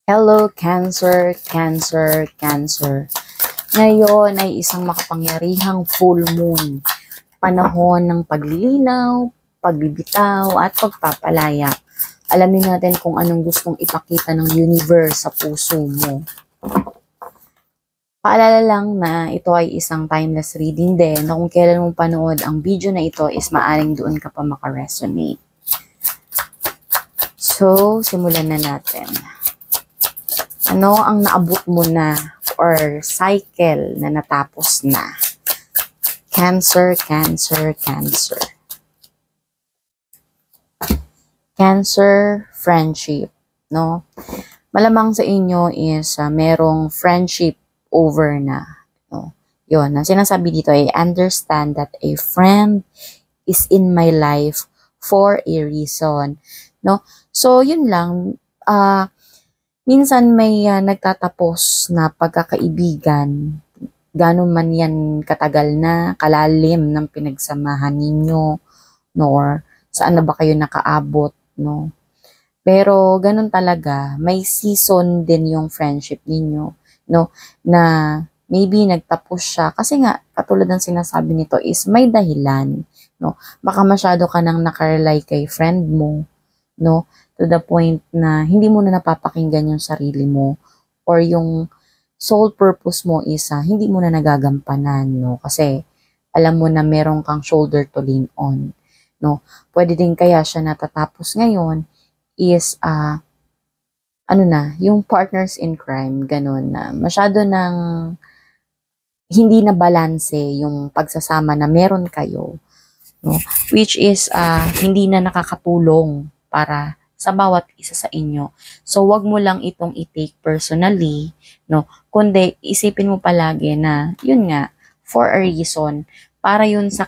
Hello, Cancer, Cancer, Cancer. Ngayon ay isang makapangyarihang full moon. Panahon ng paglilinaw, pagbibitaw, at pagpapalaya. Alamin natin kung anong gustong ipakita ng universe sa puso mo. Paalala lang na ito ay isang timeless reading din na kung kailan mo panood ang video na ito is maaring doon ka pa makaresonate. So, simulan na natin. Ano ang naabot mo na or cycle na natapos na? Cancer, Cancer, Cancer. Cancer, friendship, no? Malamang sa inyo is merong friendship over na, no? Yun, ang sinasabi dito ay understand that a friend is in my life for a reason, no? So, yun lang, minsan may nagtatapos na pagkakaibigan, gano'n man yan katagal na, kalalim ng pinagsamahan ninyo, no, or saan na ba kayo nakaabot, no. Pero ganun talaga, may season din yung friendship ninyo, no, na maybe nagtapos siya, kasi nga, katulad ng sinasabi nito is may dahilan, no. Baka masyado ka nang nakarely kay friend mo, no, to the point na hindi mo na napapakinggan yung sarili mo or yung sole purpose mo is hindi mo na nagagampanan, no? Kasi alam mo na meron kang shoulder to lean on, no? Pwede din kaya siya natatapos ngayon is ano na, yung partners in crime, ganun na masyado ng hindi na balanse yung pagsasama na meron kayo, no? Which is hindi na nakakatulong para sa bawat isa sa inyo. So, wag mo lang itong i-take personally, no? Kundi, isipin mo palagi na, yun nga, for a reason, para yun sa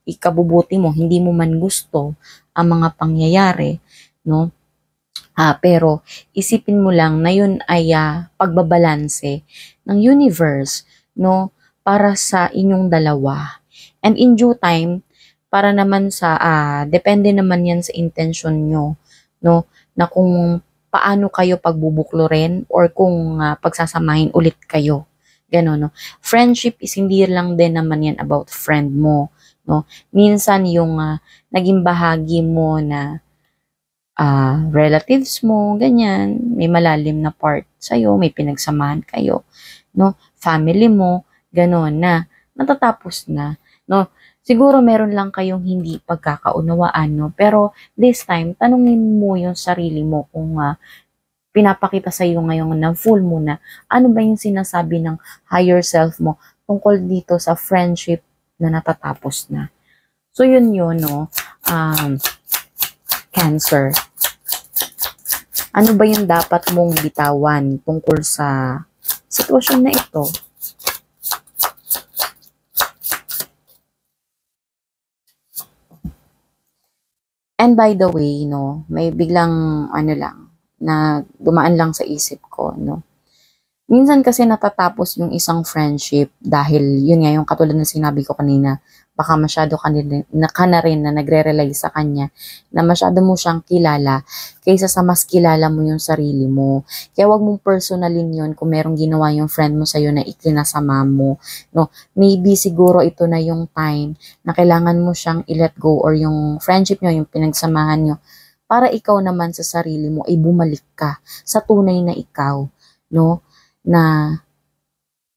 ikabubuti mo, hindi mo man gusto ang mga pangyayari, no? Pero, isipin mo lang na yun ay pagbabalanse ng universe, no? Para sa inyong dalawa. And in due time, para naman sa, depende naman yan sa intention nyo, no, na kung paano kayo pagbubuklurin or kung pagsasamahin ulit kayo. Gano'n, no. Friendship is hindi lang din naman yan about friend mo, no. Minsan yung naging bahagi mo na relatives mo, ganyan, may malalim na part sa'yo, may pinagsamahan kayo, no. Family mo, gano'n na, natatapos na, no. Siguro meron lang kayong hindi pagkakaunawaan, no? Pero this time, tanungin mo yung sarili mo kung pinapakita sa iyo ngayon ng full moon na ano ba yung sinasabi ng higher self mo tungkol dito sa friendship na natatapos na. So yun, no? Cancer. Ano ba yung dapat mong bitawan tungkol sa sitwasyon na ito? And by the way, no, may biglang ano lang, na dumaan lang sa isip ko, no. Minsan kasi natatapos yung isang friendship dahil yun nga yung katulad ng sinabi ko kanina, baka masyado ka na rin na nagre-rely sa kanya, na masyado mo siyang kilala kaysa sa mas kilala mo yung sarili mo. Kaya wag mong personalin yun kung merong ginawa yung friend mo sa'yo na ikinasama mo, no. Maybe siguro ito na yung time na kailangan mo siyang i-let go or yung friendship nyo, yung pinagsamahan nyo, para ikaw naman sa sarili mo ay bumalik ka sa tunay na ikaw, no, na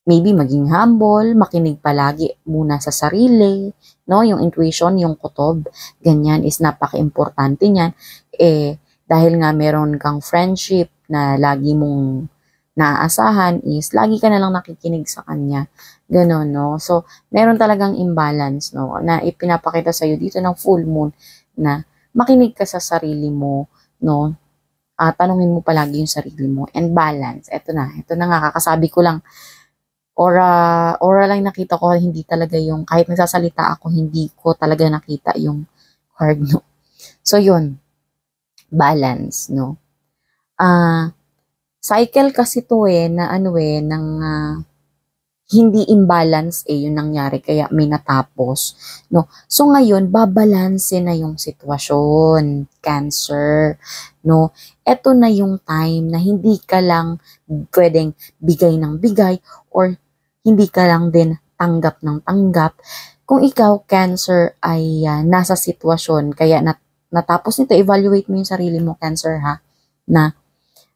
maybe maging humble, makinig palagi muna sa sarili, no, yung intuition, yung kutob, ganyan is napaka-importante niyan. Dahil nga meron kang friendship na lagi mong naaasahan is lagi ka na lang nakikinig sa kanya. Ganon, no? So, meron talagang imbalance, no, na ipinapakita sa'yo dito ng full moon na makinig ka sa sarili mo, no, tanungin mo palagi yung sarili mo and balance. Ito na nga, kakasabi ko lang, aura lang nakita ko, hindi talaga yung, kahit nagsasalita ako, hindi ko talaga nakita yung card, no. So, yun, balance, no. Cycle kasi to na ano ng hindi imbalance yung nangyari kaya may natapos, no? So ngayon babalanse na yung sitwasyon, Cancer, no? Eto na yung time na hindi ka lang pwedeng bigay ng bigay or hindi ka lang din tanggap ng tanggap. Kung ikaw, Cancer, ay nasa sitwasyon kaya natapos nito, evaluate mo yung sarili mo, Cancer, ha, na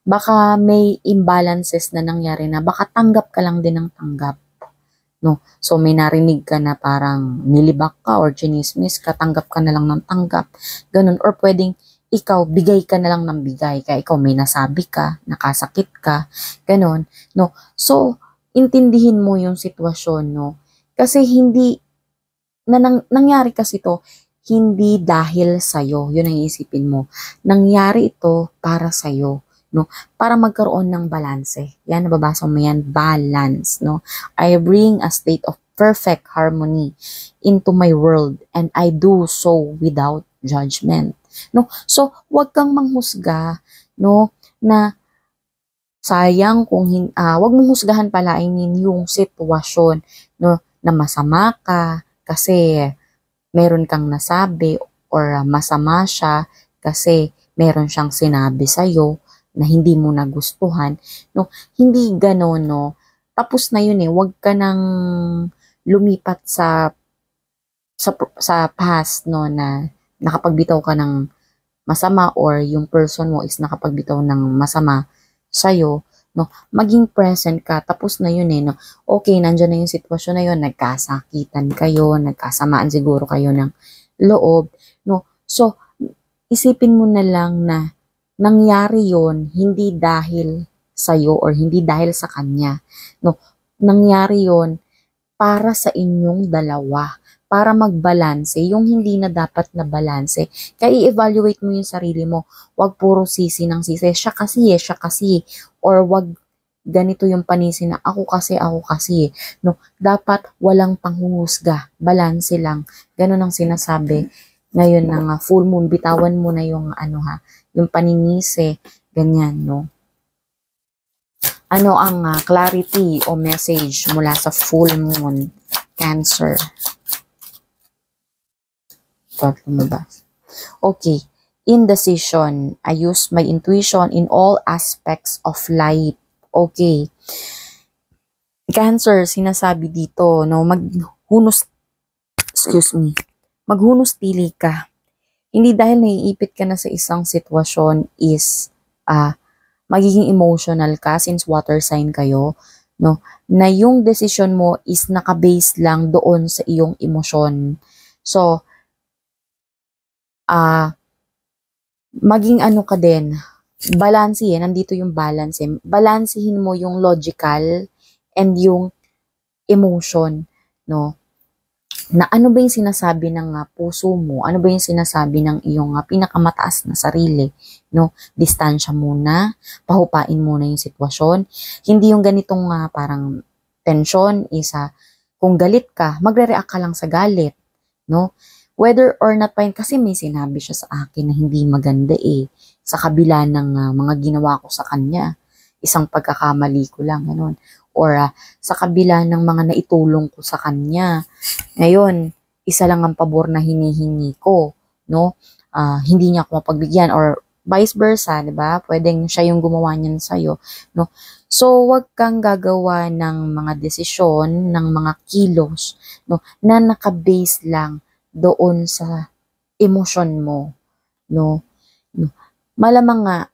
baka may imbalances na nangyari na baka tanggap ka lang din ng tanggap, no? So may narinig ka na parang nilibak ka or chinismis ka, tanggap ka na lang ng tanggap, ganun. Or pwedeng ikaw, bigay ka na lang ng bigay, kaya ikaw may nasabi ka, nakasakit ka, ganun, no? So, intindihin mo yung sitwasyon, no? Kasi hindi, nangyari kasi to, hindi dahil sa'yo, yun ang iisipin mo. Nangyari ito para sa'yo, no? Para magkaroon ng balanse. Yan, nababasa mo yan, balance, no? I bring a state of perfect harmony into my world and I do so without judgment, no? So, wag kang manghusga, no? Na sayang kung wag mong husgahan palainin yung sitwasyon, no? Na masama ka kasi meron kang nasabi or masama siya kasi meron siyang sinabi sa'yo na hindi mo nagustuhan, no? Hindi gano'n, no? Tapos na yun wag ka nang lumipat sa past, no, na nakapagbitaw ka ng masama or yung person mo is nakapagbitaw ng masama sa'yo, no? Maging present ka, tapos na yun no? Okay, nandyan na yung sitwasyon na yun, nagkasakitan kayo, nagkasamaan siguro kayo ng loob, no? So, isipin mo na lang na nangyari yon hindi dahil sa'yo or hindi dahil sa kanya, no? Nangyari yon para sa inyong dalawa, para magbalanse, yung hindi na dapat na balanse. Kaya i-evaluate mo yung sarili mo. Wag puro sisi ng sisi. Siya kasi. Or wag ganito yung panisi na ako kasi. No, dapat walang panghuhusga. Balanse lang. Ganun ang sinasabi. Ngayon ng full moon, bitawan mo na yung yung paninisi. Ganyan, no? Ano ang clarity o message mula sa full moon, Cancer? Okay. Indecision. I use my intuition in all aspects of life. Okay. Cancer, sinasabi dito, no, maghunos pili ka. Hindi dahil naiipit ka na sa isang sitwasyon is magiging emotional ka since water sign kayo, no, na yung decision mo is naka-base lang doon sa iyong emosyon. So, maging ka din, balansehin, nandito yung balance. Balansehin mo yung logical and yung emotion, no? Na ano ba yung sinasabi ng puso mo? Ano ba yung sinasabi ng iyong pinakamataas na sarili, no? Distansya muna, pahupain muna yung sitwasyon. Hindi yung ganitong parang tension kung galit ka, magre-react ka lang sa galit, no? Whether or not pa yun, kasi may sinabi siya sa akin na hindi maganda sa kabila ng mga ginawa ko sa kanya. Isang pagkakamali ko lang, ganun. Or sa kabila ng mga naitulong ko sa kanya. Ngayon, isa lang ang pabor na hinihingi ko, no? Hindi niya ako mapagbigyan or vice versa, di ba? Pwedeng siya yung gumawa niyan sa'yo, no? So, wag kang gagawa ng mga desisyon, ng mga kilos, no? Na naka-base lang doon sa emosyon mo, no? Malamang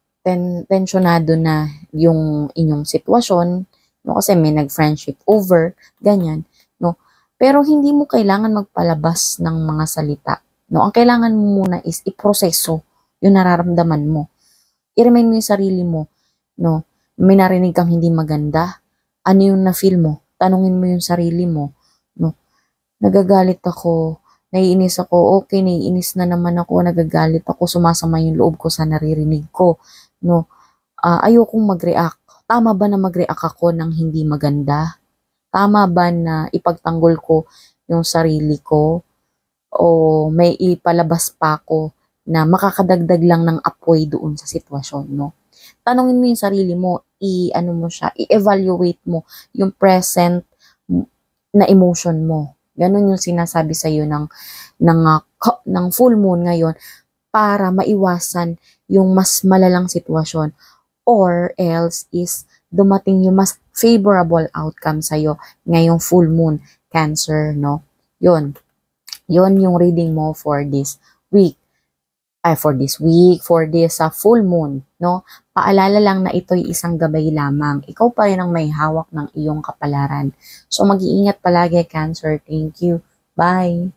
tensionado na yung inyong sitwasyon, no? Kasi may nag-friendship over, ganyan, no? Pero hindi mo kailangan magpalabas ng mga salita, no? Ang kailangan mo muna is iproseso yung nararamdaman mo. I-remind mo yung sarili mo, no? May narinig kang hindi maganda, ano yung na-feel mo? Tanungin mo yung sarili mo, no? Nagagalit ako, naiinis ako, okay, naiinis na naman ako, nagagalit ako, sumasama yung loob ko sa naririnig ko, no? Ayokong mag-react. Tama ba na mag-react ako ng hindi maganda? Tama ba na ipagtanggol ko yung sarili ko? O may ipalabas pa ako na makakadagdag lang ng apoy doon sa sitwasyon, no? Tanungin mo yung sarili mo, i-evaluate mo yung present na emotion mo. Ganun yung sinasabi sa iyo ng full moon ngayon para maiwasan yung mas malalang sitwasyon, or else is dumating yung mas favorable outcome sa iyo ngayong full moon, Cancer, no? Yun. Yun yung reading mo for this week. For this full moon, no? Paalala lang na ito'y isang gabay lamang. Ikaw pa rin ang may hawak ng iyong kapalaran. So, mag-iingat palagi, Cancer. Thank you. Bye.